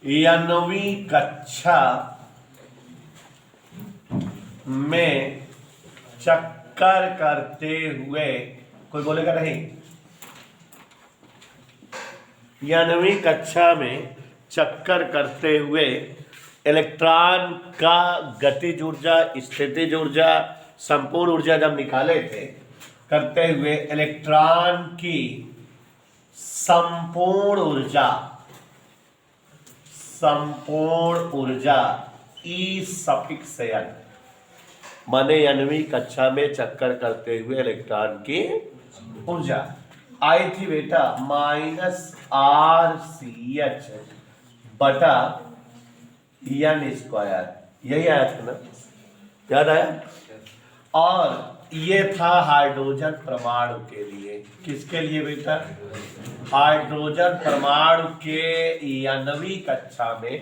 9वीं कक्षा में चक्कर करते हुए, कोई बोलेगा नहीं, 9वीं कक्षा में चक्कर करते हुए इलेक्ट्रॉन का गतिज ऊर्जा, स्थितिज ऊर्जा, संपूर्ण ऊर्जा जब निकाले थे, करते हुए इलेक्ट्रॉन की संपूर्ण ऊर्जा ई सफिक्स एन, माने 9वीं कक्षा में चक्कर करते हुए इलेक्ट्रॉन की ऊर्जा आई थी बेटा -RCH बटा n², यही आया था ना, याद आया? और ये था हाइड्रोजन परमाणु के लिए। किसके लिए बेटा? हाइड्रोजन परमाणु के 9वीं कक्षा में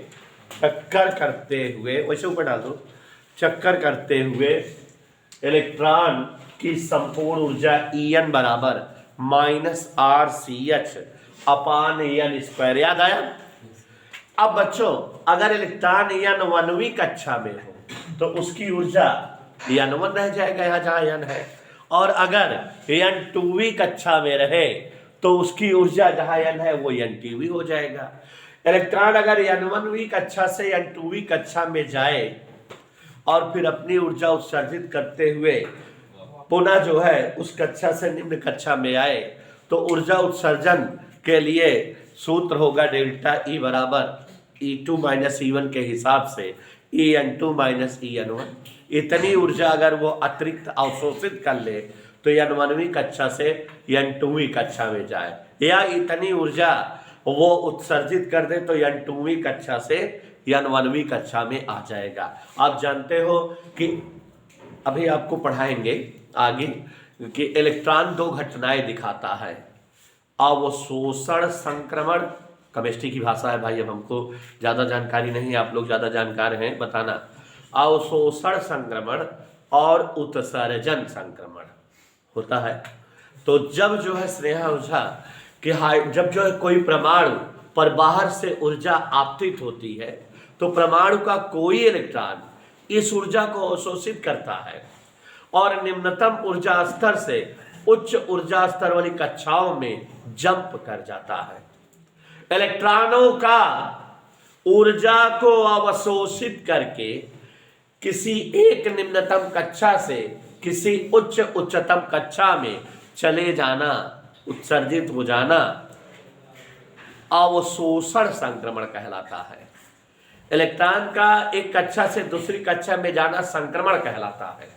चक्कर करते हुए, वैसे ऊपर डाल दो, चक्कर करते हुए इलेक्ट्रॉन की संपूर्ण ऊर्जा En बराबर -RCH अपान n², याद आया? अब बच्चों अगर इलेक्ट्रॉन n 1वीं कक्षा में हो तो उसकी ऊर्जा n1 रह जाएगा यहाँ जहाँ n है, और अगर n 2वीं कक्षा में रहे तो उसकी ऊर्जा जहाँ n है वो n2 हो जाएगा। इलेक्ट्रॉन अगर n1वीं कक्षा से n 2वीं कक्षा में जाए और फिर अपनी ऊर्जा उत्सर्जित करते हुए पुनः जो है उस कक्षा से निम्न कक्षा में आए तो ऊर्जा उत्सर्जन के लिए सूत्र होगा डेल्टा E बराबर E2 - E1 के हिसाब से En2 - En1। इतनी ऊर्जा अगर वो अतिरिक्त अवशोषित कर ले तो n1वीं कक्षा से n2वीं कक्षा में जाए, या इतनी ऊर्जा वो उत्सर्जित कर दे तो n2वीं कक्षा से n1वीं कक्षा में आ जाएगा। आप जानते हो कि अभी आपको पढ़ाएंगे आगे कि इलेक्ट्रॉन दो घटनाएं दिखाता है, अवशोषण संक्रमण, केमिस्ट्री की भाषा है भाई, अब हमको ज़्यादा जानकारी नहीं, आप लोग ज़्यादा जानकार हैं, बताना। अवशोषण संक्रमण और उत्सर्जन संक्रमण होता है। तो जब जो है स्नेहा ऊर्जा कि जब जो है कोई परमाणु पर बाहर से ऊर्जा आपतित होती है तो परमाणु का कोई इलेक्ट्रॉन इस ऊर्जा को अवशोषित करता है और निम्नतम ऊर्जा स्तर से उच्च ऊर्जा स्तर वाली कक्षाओं में जंप कर जाता है। इलेक्ट्रॉनों का ऊर्जा को अवशोषित करके किसी एक निम्नतम कक्षा से किसी उच्चतम कक्षा में चले जाना, उत्सर्जित हो जाना अवशोषण संक्रमण कहलाता है। इलेक्ट्रॉन का एक कक्षा से दूसरी कक्षा में जाना संक्रमण कहलाता है,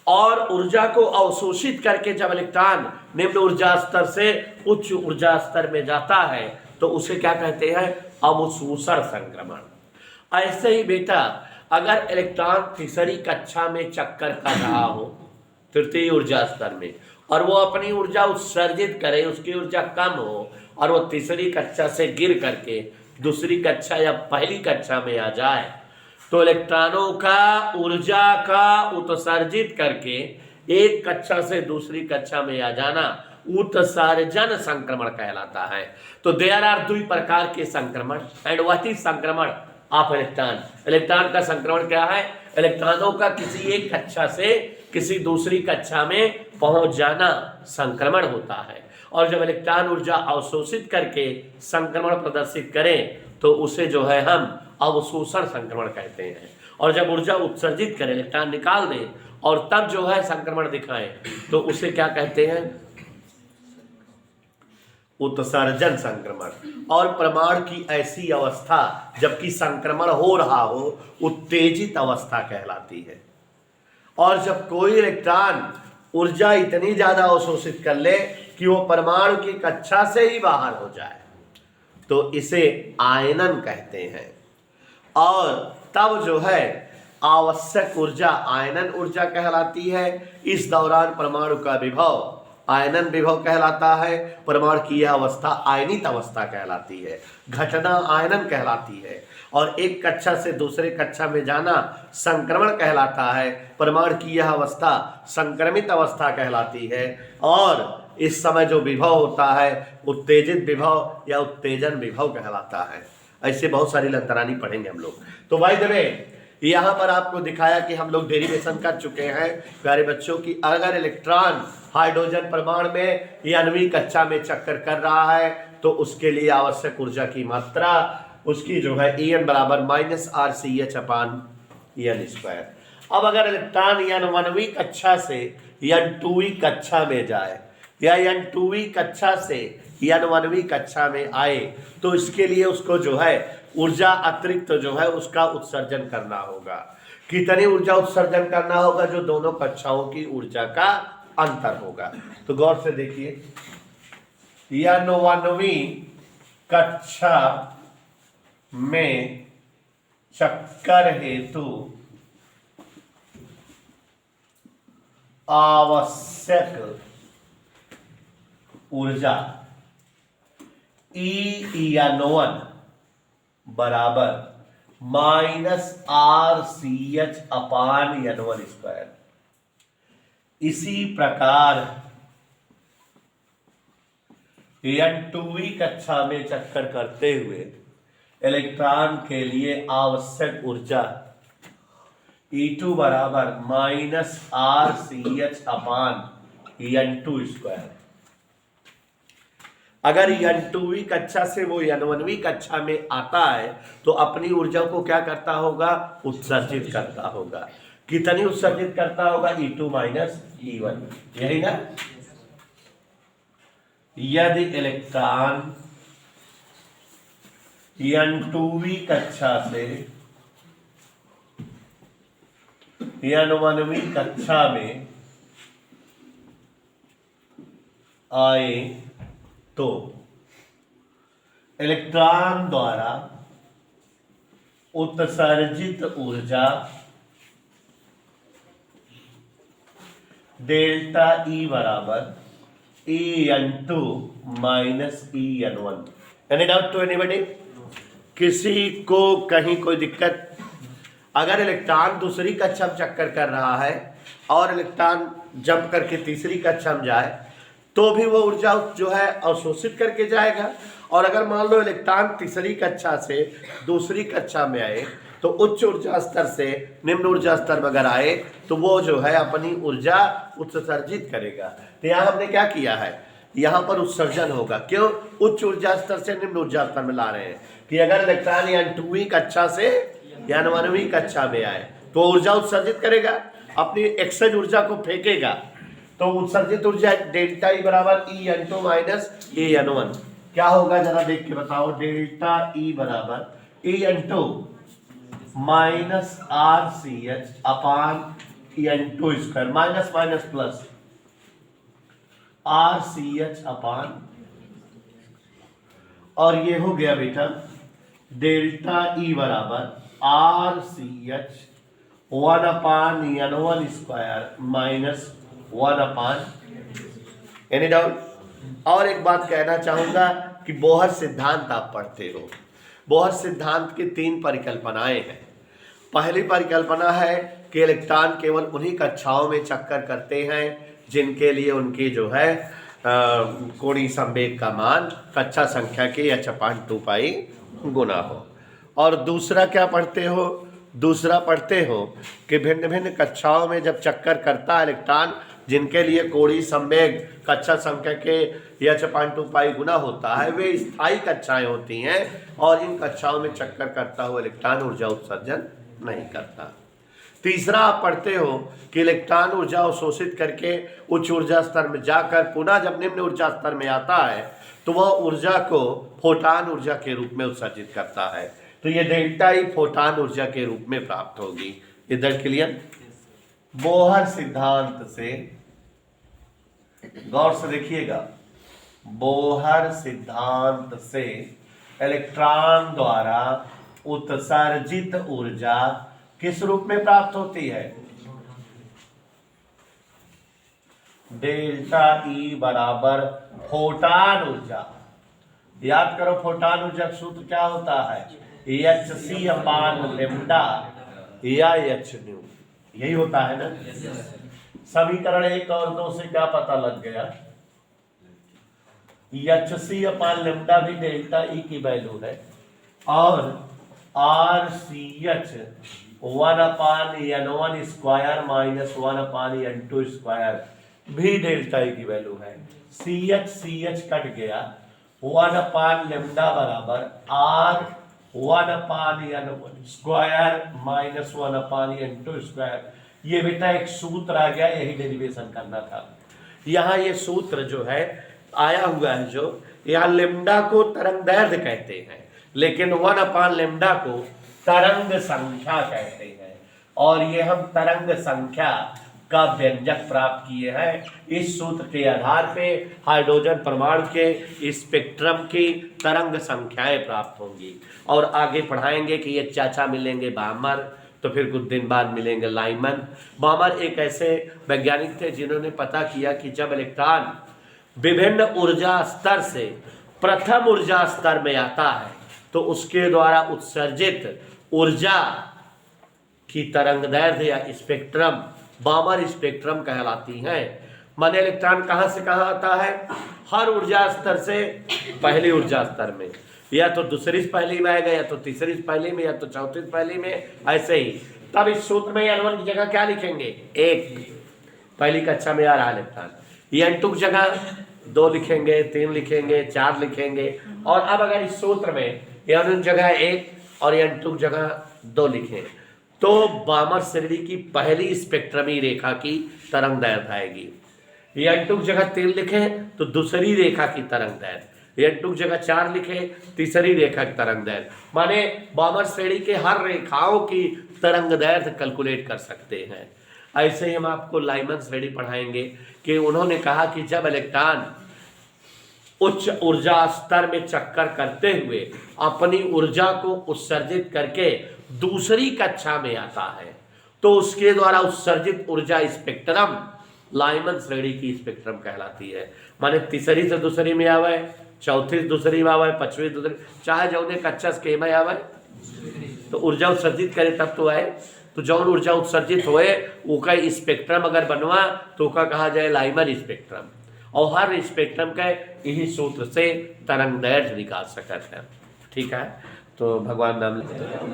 और ऊर्जा को अवशोषित करके जब इलेक्ट्रॉन निम्न ऊर्जा स्तर से उच्च ऊर्जा स्तर में जाता है तो उसे क्या कहते हैं? अवशोषण संक्रमण। ऐसे ही बेटा अगर इलेक्ट्रॉन तीसरी कक्षा में चक्कर कर रहा हो तृतीय ऊर्जा स्तर में और वो अपनी ऊर्जा उत्सर्जित करे, उसकी ऊर्जा कम हो और वो तीसरी कक्षा से गिर करके दूसरी कक्षा या पहली कक्षा में आ जाए तो इलेक्ट्रॉनों का ऊर्जा का उत्सर्जित करके एक कक्षा से दूसरी कक्षा में आ जाना उत्सर्जन संक्रमण कहलाता है। तो देयर आर दो प्रकार के संक्रमण, एंड व्हाट इज संक्रमण ऑफ इलेक्ट्रॉन? इलेक्ट्रॉन का संक्रमण क्या है? इलेक्ट्रॉनों का किसी एक कक्षा से किसी दूसरी कक्षा में पहुंच जाना संक्रमण होता है, और जब इलेक्ट्रॉन ऊर्जा अवशोषित करके संक्रमण प्रदर्शित करें तो उसे जो है हम अवशोषण संक्रमण कहते हैं। और जब ऊर्जा उत्सर्जित करें, इलेक्ट्रॉन निकाल दें और तब जो है संक्रमण दिखाएं तो उसे क्या कहते हैं? उत्सर्जन संक्रमण। और परमाणु की ऐसी अवस्था जबकि संक्रमण हो रहा हो उत्तेजित अवस्था कहलाती है। और जब कोई इलेक्ट्रॉन ऊर्जा इतनी ज्यादा अवशोषित कर ले कि वो परमाणु की कक्षा से ही बाहर हो जाए तो इसे आयनन कहते हैं। और तब जो है आवश्यक ऊर्जा आयनन ऊर्जा कहलाती है। इस दौरान परमाणु का विभव आयनन विभव कहलाता है। परमाणु की यह अवस्था आयनित अवस्था कहलाती है, घटना आयनन कहलाती है। और एक कक्षा से दूसरे कक्षा में जाना संक्रमण कहलाता है। परमाणु की यह अवस्था संक्रमित अवस्था कहलाती है। और इस समय जो विभव होता है उत्तेजित विभव या उत्तेजन विभव कहलाता है। ऐसे बहुत सारी लंतरानी पढ़ेंगे हम लोग। तो भाई देवे यहाँ पर आपको दिखाया कि हम लोग डेरिवेशन कर चुके हैं प्यारे बच्चों की, अगर इलेक्ट्रॉन हाइड्रोजन परमाणु में या आणविक कक्षा में चक्कर कर रहा है तो उसके लिए आवश्यक ऊर्जा की मात्रा उसकी जो है En बराबर -RCH/N²। अब अगर इलेक्ट्रॉन N1वीं कक्षा से N2वीं कक्षा में जाए या N2वीं कक्षा से N1वीं कक्षा में आए तो इसके लिए उसको जो है ऊर्जा अतिरिक्त जो है उसका उत्सर्जन करना होगा। कितनी ऊर्जा उत्सर्जन करना होगा? जो दोनों कक्षाओं की ऊर्जा का अंतर होगा। तो गौर से देखिए, N1वीं कक्षा में चक्कर हेतु आवश्यक ऊर्जा En1 बराबर -RCH/N1²। इसी प्रकार N2वीं कक्षा में चक्कर करते हुए इलेक्ट्रॉन के लिए आवश्यक ऊर्जा E2 बराबर -RCH/N2²। अगर N2वीं कक्षा से वो N1वीं कक्षा में आता है तो अपनी ऊर्जा को क्या करता होगा? उत्सर्जित करता होगा। कितनी उत्सर्जित करता होगा? E2 - E1, यही ना। यदि इलेक्ट्रॉन N2वीं कक्षा से N1वीं कक्षा में आए तो इलेक्ट्रॉन द्वारा उत्सर्जित ऊर्जा डेल्टा E बराबर En2 - En1। Any doubt to anybody? किसी को कहीं कोई दिक्कत? अगर इलेक्ट्रॉन दूसरी कक्षा में चक्कर कर रहा है और इलेक्ट्रॉन जंप करके तीसरी कक्षा में जाए तो भी वो ऊर्जा जो है अवशोषित करके जाएगा। और अगर मान लो इलेक्ट्रॉन तीसरी कक्षा से दूसरी कक्षा में आए तो उच्च ऊर्जा स्तर से निम्न ऊर्जा स्तर में अगर आए तो वो जो है अपनी ऊर्जा उत्सर्जित करेगा। तो यहाँ हमने क्या किया है? यहाँ पर उत्सर्जन होगा। क्यों? उच्च ऊर्जा स्तर से निम्न ऊर्जा स्तर में ला रहे हैं कि अगर इलेक्ट्रॉन N2वीं कक्षा से N1वीं कक्षा में आए तो ऊर्जा उत्सर्जित करेगा, अपनी एक्सेस ऊर्जा को फेंकेगा। तो उत्सर्जित ऊर्जा डेल्टा E बराबर En2 - En1 क्या होगा? जरा देख के बताओ। डेल्टा E बराबर En2 -RCH/N2², minus minus plus RCH/, और ये हो गया बेटा डेल्टा E बराबर RCH1/N1² -1/। Any doubt? और एक बात कहना चाहूंगा कि बोहर सिद्धांत आप पढ़ते हो। बोहर सिद्धांत की 3 परिकल्पनाएं हैं। पहली परिकल्पना है कि इलेक्ट्रॉन केवल उन्हीं कक्षाओं में चक्कर करते हैं जिनके लिए उनकी जो है कोणीय संवेग का मान कक्षा संख्या के h/2π गुना हो। और दूसरा क्या पढ़ते हो? दूसरा पढ़ते हो कि भिन्न भिन्न कक्षाओं में जब चक्कर करता है इलेक्ट्रॉन जिनके लिए कोणीय संवेग कक्षा संख्या के h/2π गुना होता है, वे स्थायी कक्षाएं होती हैं और इन कक्षाओं में चक्कर करता हुआ इलेक्ट्रॉन ऊर्जा उत्सर्जन नहीं करता। तीसरा आप पढ़ते हो कि इलेक्ट्रॉन ऊर्जा अवशोषित करके उच्च ऊर्जा स्तर में जाकर पुनः जब निम्न ऊर्जा स्तर में आता है तो वह ऊर्जा को फोटान ऊर्जा के रूप में उत्सर्जित करता है। तो ये डेल्टा E फोटान ऊर्जा के रूप में प्राप्त होगी। इधर क्लियर? बोहर सिद्धांत से गौर से देखिएगा, बोहर सिद्धांत से इलेक्ट्रॉन द्वारा उत्सर्जित ऊर्जा किस रूप में प्राप्त होती है? डेल्टा E बराबर फोटान ऊर्जा। याद करो फोटान ऊर्जा का सूत्र क्या होता है? hc/λ या hν, यही होता है ना। समीकरण 1 और 2 से क्या पता लग गया? hc/λ भी डेल्टा E की वैल्यू है और RCH 1/N1 square minus 1/N2 square भी डेल्टा E की वैल्यू है। CH कट गया, 1/λ बराबर R 1/N1 square minus 1/N2 square. ये बेटा एक सूत्र आ गया, यही डेरिवेशन करना था। यहाँ ये सूत्र जो है आया हुआ है, जो यहाँ लेम्डा को तरंग दैर्ध्य कहते हैं, लेकिन 1/λ को तरंग संख्या कहते हैं, और ये हम तरंग संख्या का व्यंजक प्राप्त किए हैं। इस सूत्र के आधार पे हाइड्रोजन परमाणु के स्पेक्ट्रम की तरंग संख्याएं प्राप्त होंगी। और आगे पढ़ाएंगे कि ये चाचा मिलेंगे बामर, तो फिर कुछ दिन बाद मिलेंगे लाइमन। बामर एक ऐसे वैज्ञानिक थे जिन्होंने पता किया कि जब इलेक्ट्रॉन विभिन्न ऊर्जा स्तर से प्रथम ऊर्जा स्तर में आता है तो उसके द्वारा उत्सर्जित ऊर्जा की तरंग दैर्ध्य या स्पेक्ट्रम बामर स्पेक्ट्रम कहलाती है। माने इलेक्ट्रॉन कहां से कहां आता है? हर ऊर्जा स्तर से पहली ऊर्जा स्तर में, या तो दूसरी पहली में आएगा, या तो तीसरी पहली में, या तो चौथी पहली में, ऐसे ही। तब इस सूत्र में N1 की जगह क्या लिखेंगे? 1 पहली कक्षा में आ रहा इलेक्ट्रॉन। N2 की जगह 2 लिखेंगे, 3 लिखेंगे, 4 लिखेंगे। और अब अगर इस सूत्र में N1 की जगह 1 और N2 की जगह 2 लिखें तो बामर श्रेणी की पहली स्पेक्ट्रमी रेखा की तरंग दैर्ध्य आएगी। N2 की जगह 3 लिखें तो दूसरी रेखा की तरंग दैर्ध्य, N2 की जगह 4 लिखें तीसरी रेखा की तरंग दैर्ध्य। माने बामर श्रेणी के हर रेखाओं की तरंग दैर्ध्य कैलकुलेट कर सकते हैं। ऐसे ही हम आपको लाइमन श्रेणी पढ़ाएंगे कि उन्होंने कहा कि जब इलेक्ट्रॉन उच्च ऊर्जा स्तर में चक्कर करते हुए अपनी ऊर्जा को उत्सर्जित करके दूसरी कक्षा में आता है तो उसके द्वारा उत्सर्जित ऊर्जा स्पेक्ट्रम लाइमन श्रेणी की स्पेक्ट्रम कहलाती है। माने तीसरी से दूसरी में आवे, चौथी से दूसरी में आवे, पांचवी दूसरी, चाहे जौने कक्षा के में आवे तो ऊर्जा उत्सर्जित करे तब तो आए। तो जौन ऊर्जा उत्सर्जित होए उसका स्पेक्ट्रम अगर बनवा तो उसका कहा जाए लाइमन स्पेक्ट्रम। और हर स्पेक्ट्रम का यही सूत्र से तरंग दैर्ध्य निकाल सकते हैं। ठीक है, तो भगवान नाम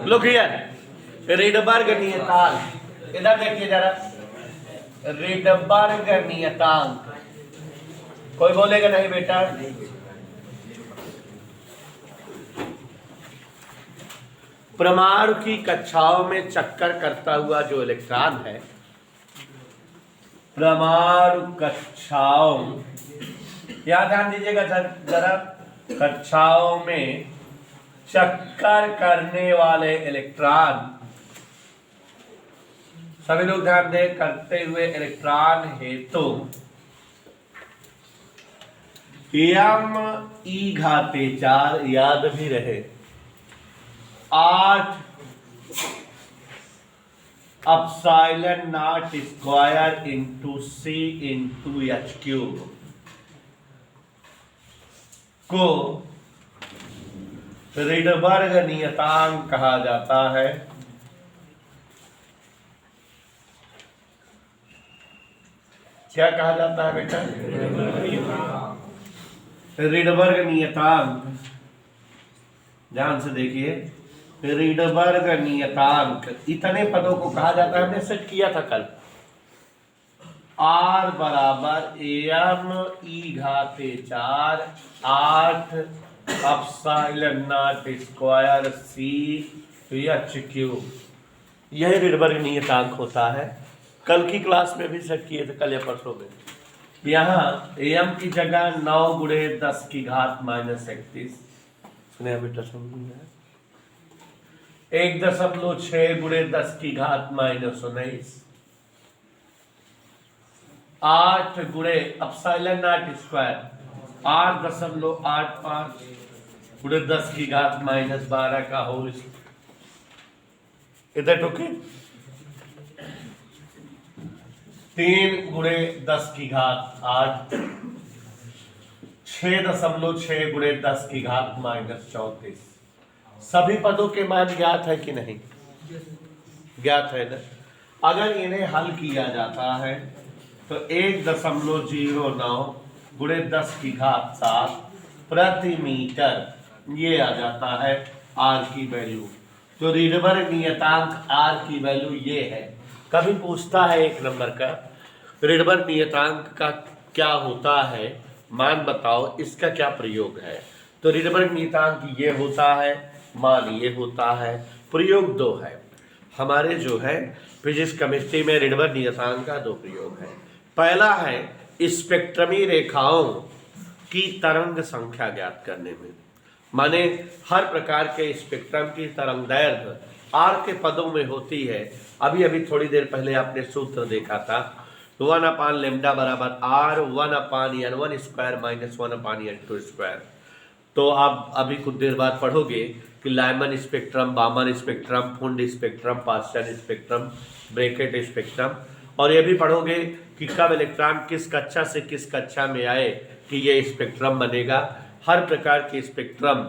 लो। क्लियर? रीडबर्ग नियतांक, इधर देखिए जरा, रीडबर्ग नियतांक कोई बोलेगा नहीं बेटा? परमाणु की कक्षाओं में चक्कर करता हुआ जो इलेक्ट्रॉन है, परमाणु कक्षाओं, यहाँ ध्यान दीजिएगा जरा, कक्षाओं में चक्कर करने वाले इलेक्ट्रॉन, सभी लोग ध्यान दें, करते हुए इलेक्ट्रॉन हेतु m(e⁴) याद भी रहे 8 ε0 square into C into h³ को रीडबर्ग नियतांक कहा जाता है। क्या कहा जाता है बेटा? रीडबर्ग नियतांक। ध्यान से देखिए, रीडबर्ग नियतांक इतने पदों को कहा जाता है, हमने सेट किया था कल। R बराबर m(e⁴) 8 ε0 स्क्वायर C h³। यही रीडबर्ग नियतांक होता है। कल की क्लास में भी सेट किए थे, कल या परसों में। यहाँ m की जगह 9 × 10⁻31 सुने बेटा, समझ 1.6 × 10⁻19 8 × ε0 स्क्वायर 8.85 × 10⁻12 का होल। इधर टोके 3 × 10⁸ 6.6 × 10⁻34। सभी पदों के मान ज्ञात है कि नहीं? ज्ञात है ना? अगर इन्हें हल किया जाता है तो 1.09 × 10⁻7 प्रति मीटर ये आ जाता है आर की वैल्यू। तो रीडबर्ग नियतांक आर की वैल्यू ये है। कभी पूछता है 1 नंबर का, रीडबर्ग नियतांक का क्या होता है, मान बताओ, इसका क्या प्रयोग है। तो रीडबर्ग नियतांक ये होता है, मान ये होता है, प्रयोग 2 है। हमारे जो है फिजिक्स केमिस्ट्री में रीडबर्ग नियतांक का 2 प्रयोग है। पहला है स्पेक्ट्रमी रेखाओं की तरंग संख्या ज्ञात करने में, माने हर प्रकार के स्पेक्ट्रम की तरंगदैर्घ्य आर के पदों में होती है। अभी अभी थोड़ी देर पहले आपने सूत्र देखा था, 1/λ बराबर R 1/n1 square minus 1/n2 square. तो आप अभी कुछ देर बाद पढ़ोगे कि Lyman spectrum, Balmer spectrum, Pfund spectrum, Paschen spectrum, Brackett spectrum, और ये भी पढ़ोगे कि कब इलेक्ट्रॉन किस कक्षा से किस कक्षा में आए कि ये स्पेक्ट्रम बनेगा। हर प्रकार के स्पेक्ट्रम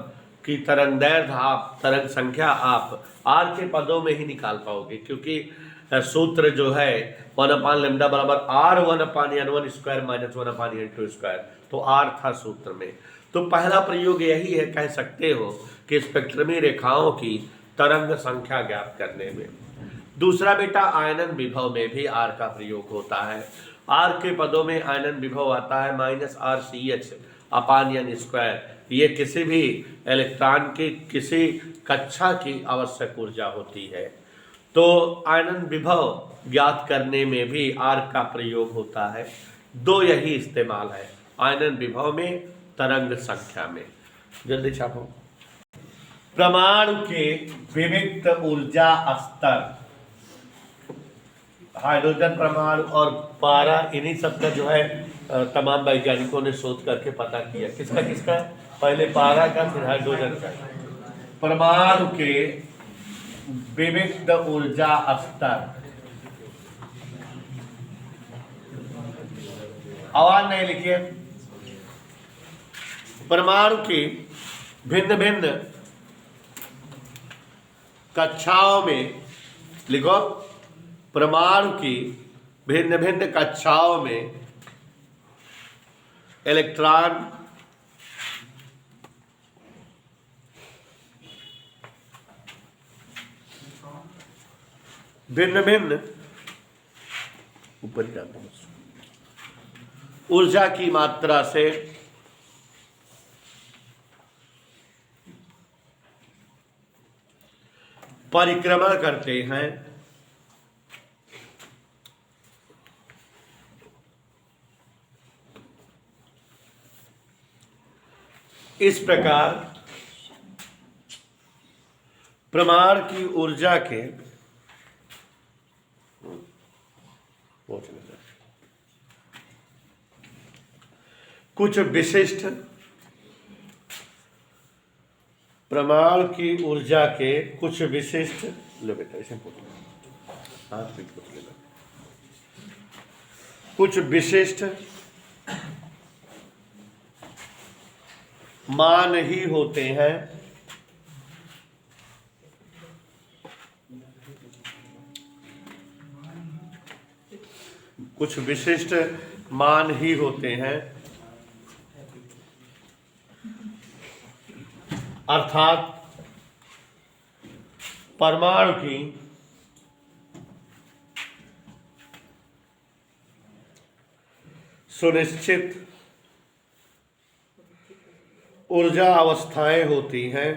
की तरंगदैर्घ्य आप, तरंग संख्या आप आर के पदों में ही निकाल पाओगे, क्योंकि सूत्र जो है 1/λ बराबर R 1/n1 square minus 1/n2 square, तो आर था सूत्र में। तो पहला प्रयोग यही है, कह सकते हो कि स्पेक्ट्रमी रेखाओं की तरंग संख्या ज्ञात करने में। दूसरा बेटा आयनन विभव में भी आर का प्रयोग होता है। आर के पदों में आयनन विभव आता है -RCH/n स्क्वायर। ये किसी भी इलेक्ट्रॉन की किसी कक्षा की आवश्यक ऊर्जा होती है। तो आयनन विभव ज्ञात करने में भी आर का प्रयोग होता है। 2 यही इस्तेमाल है, आयनन विभव में, तरंग संख्या में। जल्दी छापो। परमाणु के विविक्त ऊर्जा स्तर, हाइड्रोजन परमाणु और पारा, इन्हीं सब का जो है तमाम वैज्ञानिकों ने शोध करके पता किया। किसका किसका, पहले पारा का, फिर हाइड्रोजन का। परमाणु के विविक्त ऊर्जा स्तर, आवाज नहीं लिखिए। परमाणु की भिन्न भिन्न कक्षाओं में, लिखो, परमाणु की भिन्न भिन्न कक्षाओं में इलेक्ट्रॉन भिन्न भिन्न ऊपर ऊर्जा की मात्रा से परिक्रमा करते हैं। इस प्रकार परमाणु की ऊर्जा के कुछ विशिष्ट, परमाणु की ऊर्जा के कुछ विशिष्ट, लो बेटा इसे हाथ पे पूछ लेना, कुछ विशिष्ट मान ही होते हैं। कुछ विशिष्ट मान ही होते हैं, अर्थात परमाणु की सुनिश्चित ऊर्जा अवस्थाएं होती हैं।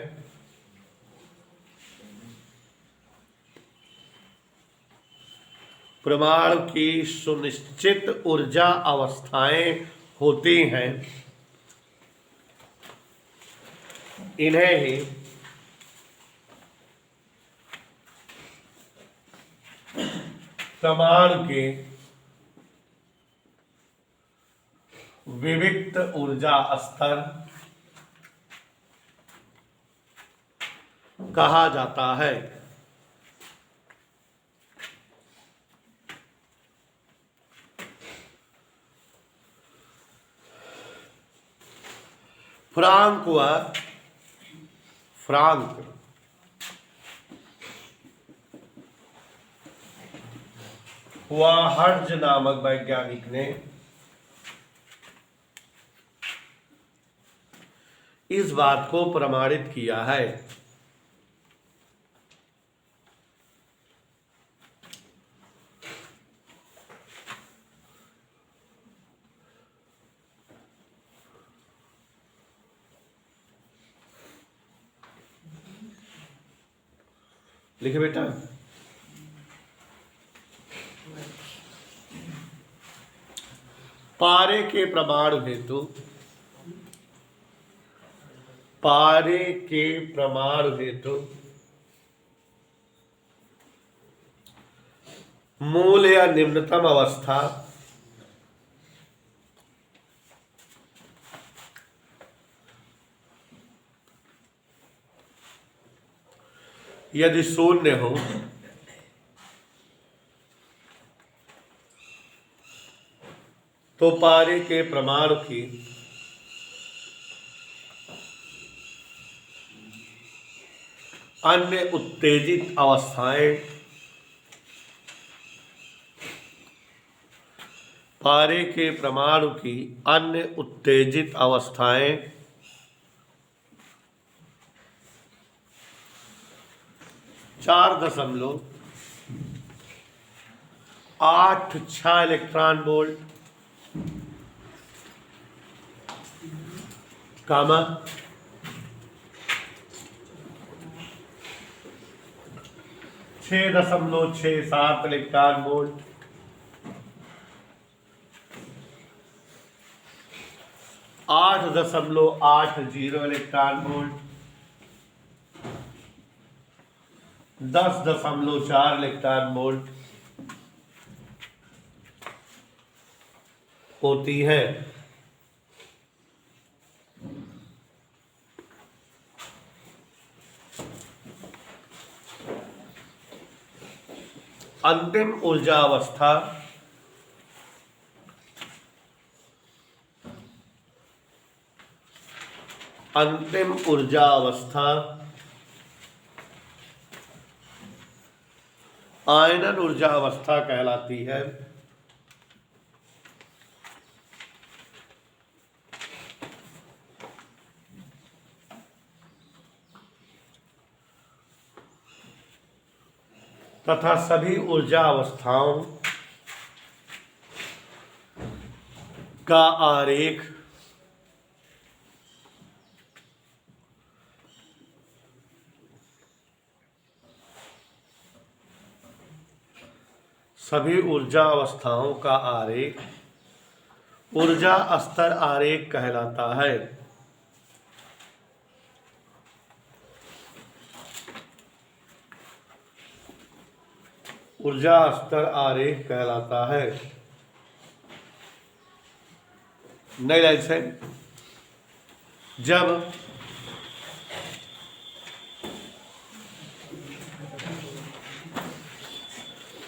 परमाणु की सुनिश्चित ऊर्जा अवस्थाएं होती हैं, इन्हें ही परमाणु के विविक्त ऊर्जा स्तर कहा जाता है। फ्रांक हुआ हर्ज नामक वैज्ञानिक ने इस बात को प्रमाणित किया है लिखे बेटा। पारे के प्रमाण हेतु, पारे के प्रमाण हेतु मूल या निम्नतम अवस्था यदि शून्य हो तो पारे के प्रमाण की अन्य उत्तेजित अवस्थाएं, पारे के प्रमाण की अन्य उत्तेजित अवस्थाएं 4.86 इलेक्ट्रॉन वोल्ट, कामा 6.67 electron volt, 8.80 electron volt, 10.4 electron volt होती है। अंतिम ऊर्जा अवस्था अंतिम ऊर्जा अवस्था आयनन ऊर्जा अवस्था कहलाती है। तथा सभी ऊर्जा अवस्थाओं का आरेख सभी ऊर्जा अवस्थाओं का आरेख ऊर्जा स्तर आरेख कहलाता है। ऊर्जा स्तर आरेख कहलाता है। नई लाइन से, जब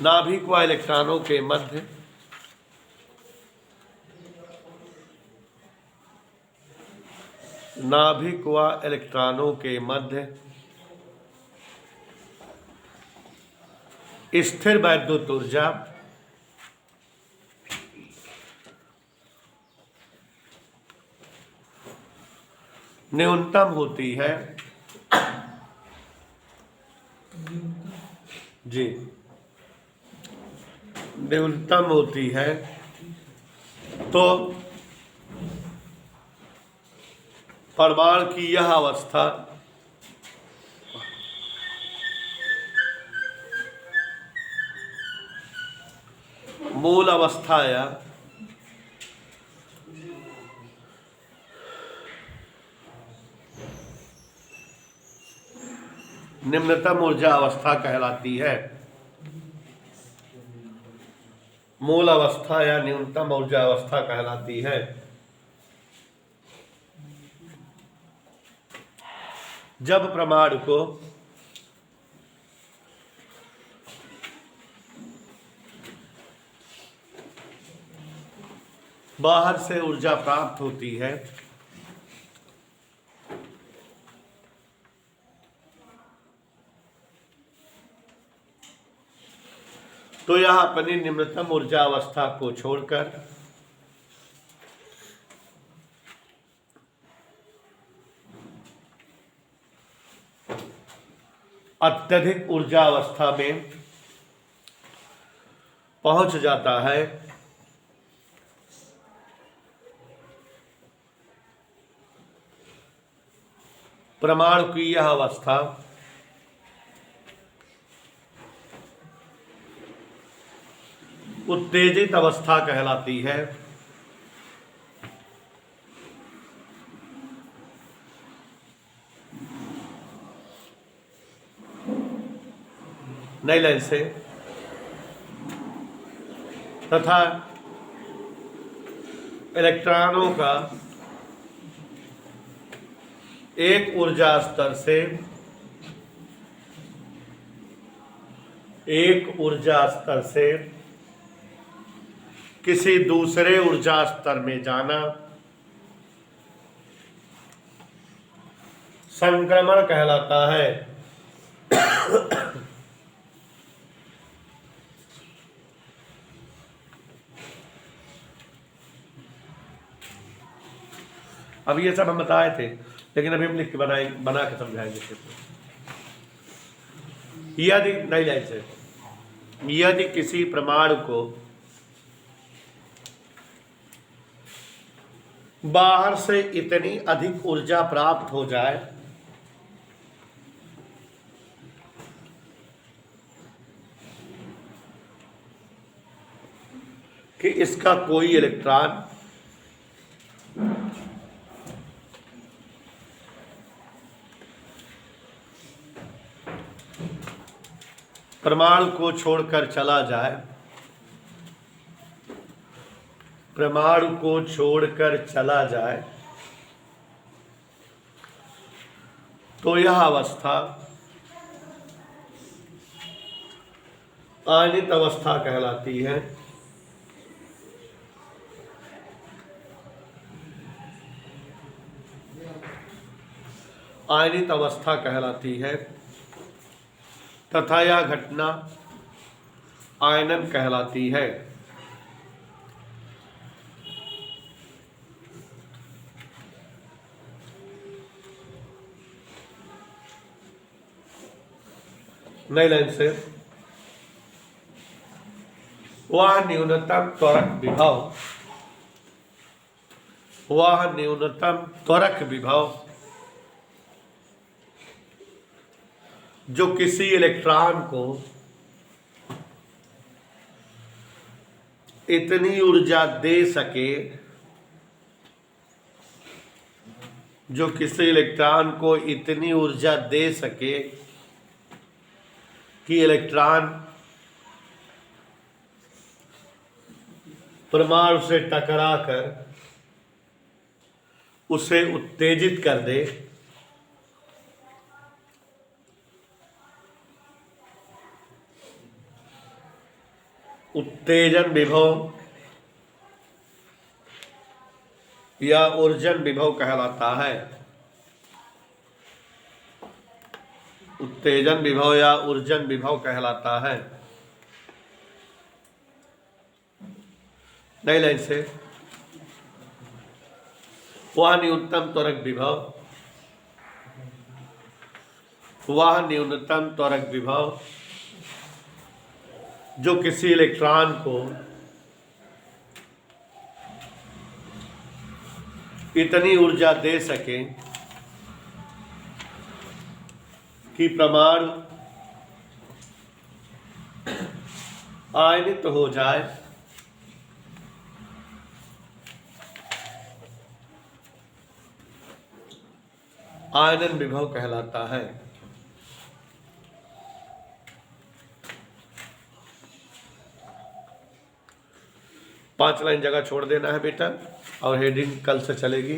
नाभिक व इलेक्ट्रॉनों के मध्य नाभिक व इलेक्ट्रॉनों के मध्य स्थिर वैद्युत ऊर्जा न्यूनतम होती है। जी, न्यूनतम होती है तो परमाणु की यह अवस्था मूल अवस्था या निम्नतम ऊर्जा अवस्था कहलाती है। मूल अवस्था या न्यूनतम ऊर्जा अवस्था कहलाती है। जब परमाणु को बाहर से ऊर्जा प्राप्त होती है तो यह अपनी निम्नतम ऊर्जा अवस्था को छोड़कर अत्यधिक ऊर्जा अवस्था में पहुंच जाता है। परमाणु की यह अवस्था उत्तेजित अवस्था कहलाती है। नई लाइन से, तथा इलेक्ट्रॉनों का एक ऊर्जा स्तर से किसी दूसरे ऊर्जा स्तर में जाना संक्रमण कहलाता है। अब ये सब हम बताए थे, लेकिन अभी हम लिख के बना के समझाएंगे। यदि नई लाइन से, यदि किसी परमाणु को बाहर से इतनी अधिक ऊर्जा प्राप्त हो जाए कि इसका कोई इलेक्ट्रॉन परमाणु को छोड़कर चला जाए, परमाणु को छोड़कर चला जाए, तो यह अवस्था आयनित अवस्था कहलाती है। आयनित अवस्था कहलाती है तथा यह घटना आयनन कहलाती है। नई लाइन से, वह न्यूनतम त्वरक विभव जो किसी इलेक्ट्रॉन को इतनी ऊर्जा दे सके, जो किसी इलेक्ट्रॉन को इतनी ऊर्जा दे सके कि इलेक्ट्रॉन परमाणु से टकराकर उसे उत्तेजित कर दे, उत्तेजन विभव या ऊर्जन विभव कहलाता है। उत्तेजन विभव या ऊर्जन विभव कहलाता है। नई लाइन से, वह न्यूनतम त्वरक विभव जो किसी इलेक्ट्रॉन को इतनी ऊर्जा दे सके कि परमाणु आयनित हो जाए, आयनन विभव कहलाता है। 5 लाइन जगह छोड़ देना है बेटा, और हेडिंग कल से चलेगी।